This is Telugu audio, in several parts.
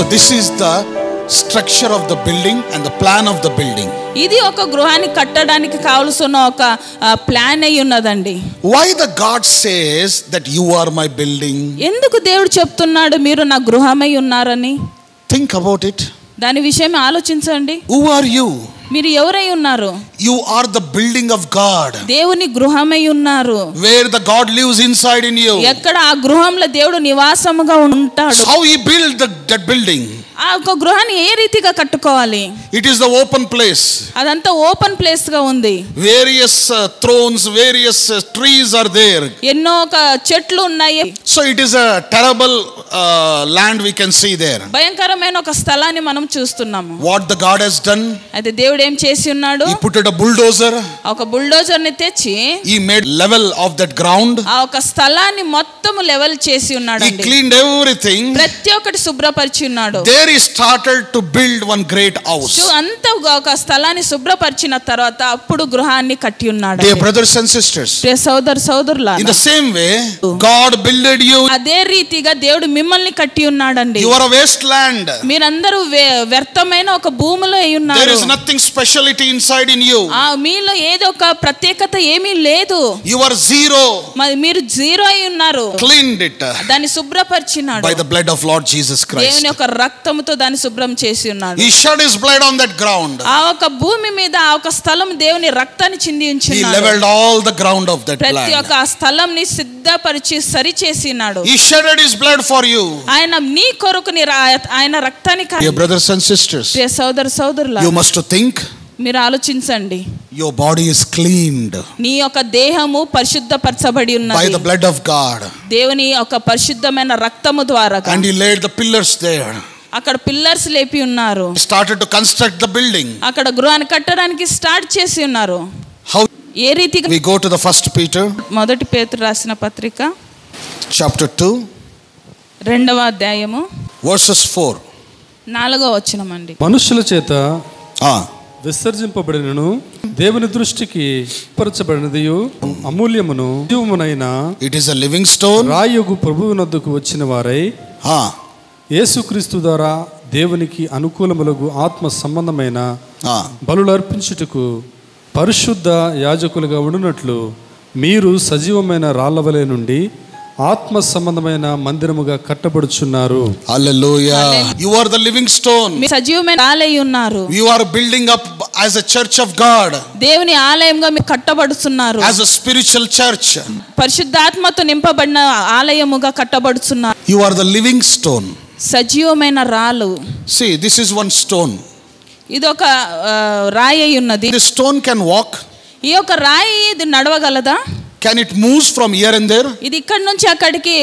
This is the structure of the building and the plan of the building. ఇది ఒక గృహాన్ని కట్టడానికి కావాల్సిన ఒక ప్లాన్ అయి ఉన్నదండి. Why the God says that you are my building? ఎందుకు దేవుడు చెప్తున్నాడు మీరు నా గృహమై ఉన్నారని? Think about it. దాని విషయం ఆలోచించండి. Who are you? మీరు ఎవరై ఉన్నారు? You are the building of God. దేవుని గృహమై ఉన్నారు. Where the God lives inside in you. ఎక్కడ ఆ గృహంలో దేవుడు నివాసముగా ఉంటాడు. How he built that building? ఆ ఒక గృహాన్ని ఏ రీతిగా కట్టుకోవాలి? It is the open place. అదంతా ఓపెన్ ప్లేస్ గా ఉంది. Various thrones, various trees are there. ఎన్నో ఒక చెట్లు ఉన్నాయి. So it is a terrible land we can see there. భయంకరమైన ఒక స్థలాన్ని మనం చూస్తున్నాము. What the God has done? అయితే దేవుడు ఏం చేసి ఉన్నాడు? He put a bulldozer. ఒక బుల్డోజర్ ని తెచ్చి He made level of that ground. ఆ ఒక స్థలాన్ని మొత్తం లెవెల్ చేసి ఉన్నాడు. He cleaned everything. ప్రతి ఒక్కటి శుభ్రపరిచి ఉన్నాడు. There he started to build one great house. అంతా ఒక స్థలాన్ని శుభ్రపరిచిన తర్వాత అప్పుడు గృహాన్ని కట్టి ఉన్నాడు. Dear brothers and sisters, ప్రియ సోదరులారా, in the same way God builded you. అదే రీతిగా దేవుడు మిమ్మల్ని కట్టి ఉన్నాడండి. You are a wasteland. మీరందరూ వ్యర్థమైన ఒక భూమిలో అయి ఉన్నారు. There is nothing speciality inside in you. మీలో ఏదో ఒక ప్రత్యేకత ఏమీ లేదు. You are zero. మీరు జీరో అయి ఉన్నారు. Cleaned it దాన్ని శుభ్రపరిచినాడు by the blood of Lord Jesus Christ. దేవుని యొక్క రక్తముతో దాన్ని శుభ్రం చేసి ఉన్నాడు. He shed his blood on that ground. ఆ ఒక భూమి మీద ఆ ఒక స్థలం దేవుని రక్తాన్ని చింది ఉంచినాడు. He leveled all the ground of that land. ప్రతి ఒక్క ఆ స్థలంని సిద్ధపరిచి సరిచేసినాడు. He shedded his blood for you. ఆయన నీ కొరకు ఆయన రక్తాన్ని Dear brothers and sisters, ప్రియ సోదరులారా, you must think. మీరు ఆలోచించండి. Your body is cleaned నీ యొక్క దేహము పరిశుద్ధపరచబడి ఉన్నది by the blood of God. దేవుని యొక్క పరిశుద్ధమైన రక్తము ద్వారా. And he laid the pillars there. అక్కడ పిల్లర్స్ లేపి ఉన్నారు. He started to construct the building. అక్కడ గృహాన్ని కట్టడానికి స్టార్ట్ చేసి ఉన్నారు. How? ఏ రీతిగా? We go to the first Peter. మొదటి పేతురు రాసిన పత్రిక chapter 2 రెండవ అధ్యాయము verses 4. 4వ వచనం అండి. మనుషుల చేత విసర్జింపబడినను దేవుని దృష్టికి పరచబడినదియు అమూల్యమును జీవమునైన It is a living stone. రాయగు ప్రభువునొద్దకు వచ్చిన వారై యేసుక్రీస్తు ద్వారా దేవునికి అనుకూలములగు ఆత్మ సంబంధమైన బలులు అర్పించుటకు పరిశుద్ధ యాజకులుగా ఉండునట్లు మీరు సజీవమైన రాళ్లవలె నుండి ఆత్మ సంబంధమైన మందిరముగా కట్టబడుచున్నారు. Hallelujah. You are the living stone. మీరు సజీవమైన ఆలయం ఉన్నారు. You are building up as a church of God. దేవుని ఆలయంగా మీరు కట్టబడుతున్నారు. As a spiritual church. పరిశుద్ధాత్మతో నింపబడిన ఆలయముగా కట్టబడుతున్నారు. You are the living stone. సజీవమైన రాళ్ళు. See, this is one stone. ఇది ఒక రాయి అయి ఉన్నది. This stone can walk. ఈ యొక్క రాయి ఇది నడవగలదా? Can it move from here and there? ఇది ఇక్కడ నుంచి అక్కడికి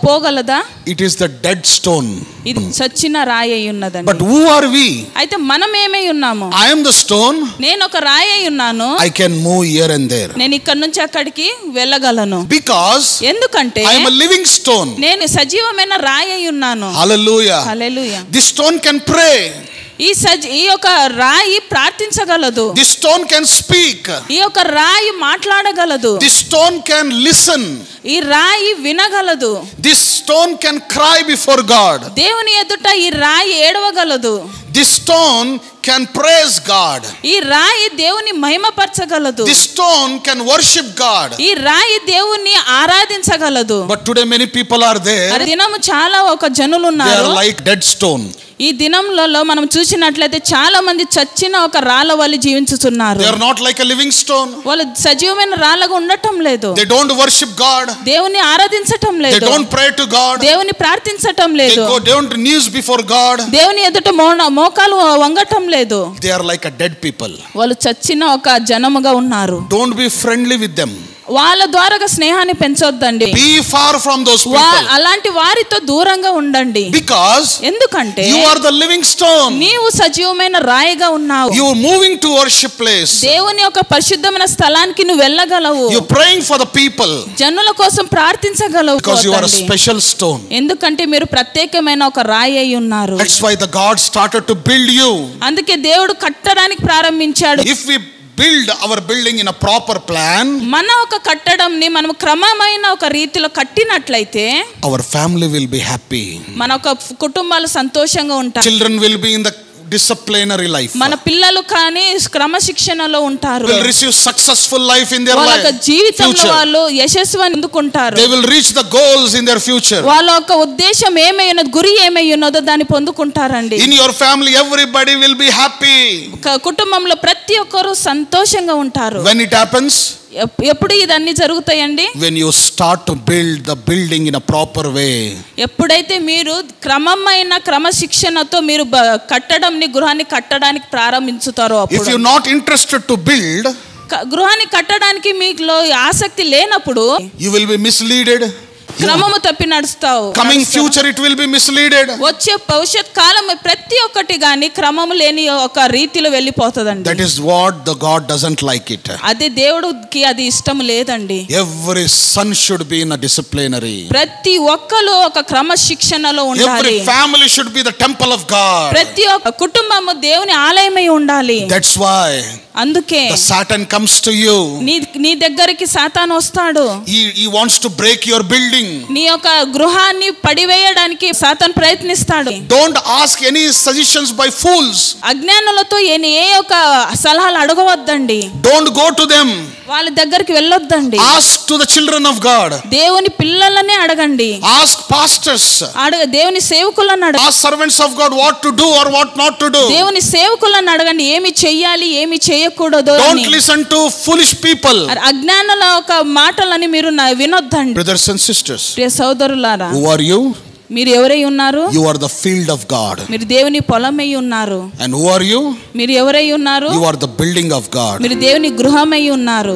పోగలదా? It is the dead stone. ఇది చచ్చిన రాయి అయి ఉన్నదండి. But who are we? అయితే మనం ఏమై ఉన్నాము? I am the stone. నేను ఒక రాయి అయి ఉన్నాను. I can move here and there. నేను ఇక్కడ నుంచి అక్కడికి వెళ్ళగలను. Because ఎందుకంటే I am a living stone. నేను సజీవమైన రాయి అయి ఉన్నాను. Hallelujah. Hallelujah. This stone can pray. ఈ యొక్క రాయి ప్రార్థించగలదు. This stone can speak. ఈ యొక్క రాయి మాట్లాడగలదు. This stone can listen. ఈ రాయి వినగలదు. This stone can cry before God. దేవుని ఎదుట ఈ రాయి ఏడవగలదు. This stone can praise God. ఈ రాయి దేవుని మహిమపరచగలదు. This stone can worship God. ఈ రాయి దేవుని ఆరాధించగలదు. But today many people are there. దినము చాలా ఒక జనులు They ఉన్నారు. are like dead stone. ఈ దినంలో మనం చూసినట్లయితే చాలా మంది చచ్చిన ఒక రాళ్ళ వలె జీవించుతున్నారు. They are not like a living stone. వాళ్ళు సజీవమైన రాళ్ళగా ఉండటం లేదు. They don't worship God. దేవుని ఆరాధించటం లేదు. They don't pray to God. దేవుని ప్రార్థించటం లేదు. They don't knees before God. దేవుని ఎదుట మోకాలు వంగటం లేదు. They are like a dead people. వాళ్ళు చచ్చిన ఒక జనముగా ఉన్నారు. Don't be friendly with them. వాళ్ళ ద్వారా స్నేహాన్ని పెంచొద్దండి. Be far from those people. అలాంటి వారితో దూరంగా ఉండండి. Because ఎందుకంటే you are the living stone. నీవు సజీవమైన రాయిగా ఉన్నావు. You are moving to worship place. దేవుని యొక్క పరిశుద్ధమైన స్థలానికి నువ్వు వెళ్ళగలవు. You are praying for the people. జనుల కోసం ప్రార్థించగలవు. Because you are a special stone. ఎందుకంటే మీరు ప్రత్యేకమైన ఒక రాయి అయి ఉన్నారు. That's why the God started to build you. అందుకే దేవుడు కట్టడానికి ప్రారంభించాడు. If we build our building in a proper plan, మన ఒక కట్టడంని మనం క్రమమైన ఒక రీతిలో కట్టినట్లయితే our family will be happy. మన ఒక కుటుంబాలు సంతోషంగా ఉంటారు. Children will be in the disciplinary life. మన పిల్లలు కానీ క్రమశిక్షణలో ఉంటారు. Will receive successful life in their వాళ్ళ life. జీవితంలో వాళ్ళు యశస్సుని అందుకుంటారు. They will reach the goals in their future. వాళ్ళ యొక్క ఉద్దేశం ఏమై ఉన్నదో, గురి ఏమై ఉన్నదో దాన్ని పొందుకుంటారండి. In your family everybody will be happy. కుటుంబంలో ప్రతి ఒక్కరు సంతోషంగా ఉంటారు. When it happens, ఎప్పుడు ఇదన్నీ జరుగుతాయండి? when you start to build the building in a proper way. ఎప్పుడైతే మీరు క్రమశిక్షణతో మీరు కట్టడంని, గృహాన్ని కట్టడానికి ప్రారంభించుతారో If అప్పుడు. you're not interested to build, గృహాన్ని కట్టడానికి మీలో ఆసక్తి లేనప్పుడు you will be misleaded. క్రమము తప్పి నడుస్తావు. Coming future it will be misleaded. వచ్చే భవిష్యత్ కాలం ప్రతి ఒక్కటి గాని క్రమము లేని ఒక రీతిలో వెళ్ళిపోతదండి. That is what the God doesn't like it. అది దేవుడికి అది ఇష్టం లేదండి. Every son should be in a disciplinary. ప్రతి ఒక్కరు ఒక క్రమశిక్షణలో ఉండాలి. Every family should be the temple of God. ప్రతి ఒక్క కుటుంబము దేవుని ఆలయమై ఉండాలి. That's why అందుకే the Satan comes to you. నీ దగ్గరికి సాతాను వస్తాడు. He wants to break your building. నీ యొక్క గృహాన్ని పడివేయడానికి సాతాను ప్రయత్నిస్తాడు. Don't ask any suggestions by fools. అజ్ఞానులతో ఏ ఒక సలహాలు అడగవద్దండి. Don't go to them. వాళ్ళ దగ్గరికి వెళ్ళొద్దండి. Ask to the children of God. దేవుని పిల్లలనే అడగండి. Ask pastors. దేవుని సేవకులను అడగండి. Ask servants of God what to do or what not to do. దేవుని సేవకులను అడగండి ఏమి చెయ్యాలి ఏమి చేయకూడదు. Don't listen to foolish people. అజ్ఞానుల ఒక మాటలని మీరు వినొద్దండి. Brothers and sisters, ప్రియ సోదరులారా, who are you? మీరు ఎవరై ఉన్నారు? You are the field of God. మీరు దేవుని పొలమై ఉన్నారు. And who are you? మీరు ఎవరై ఉన్నారు? You are the building of God. మీరు దేవుని గృహమై ఉన్నారు.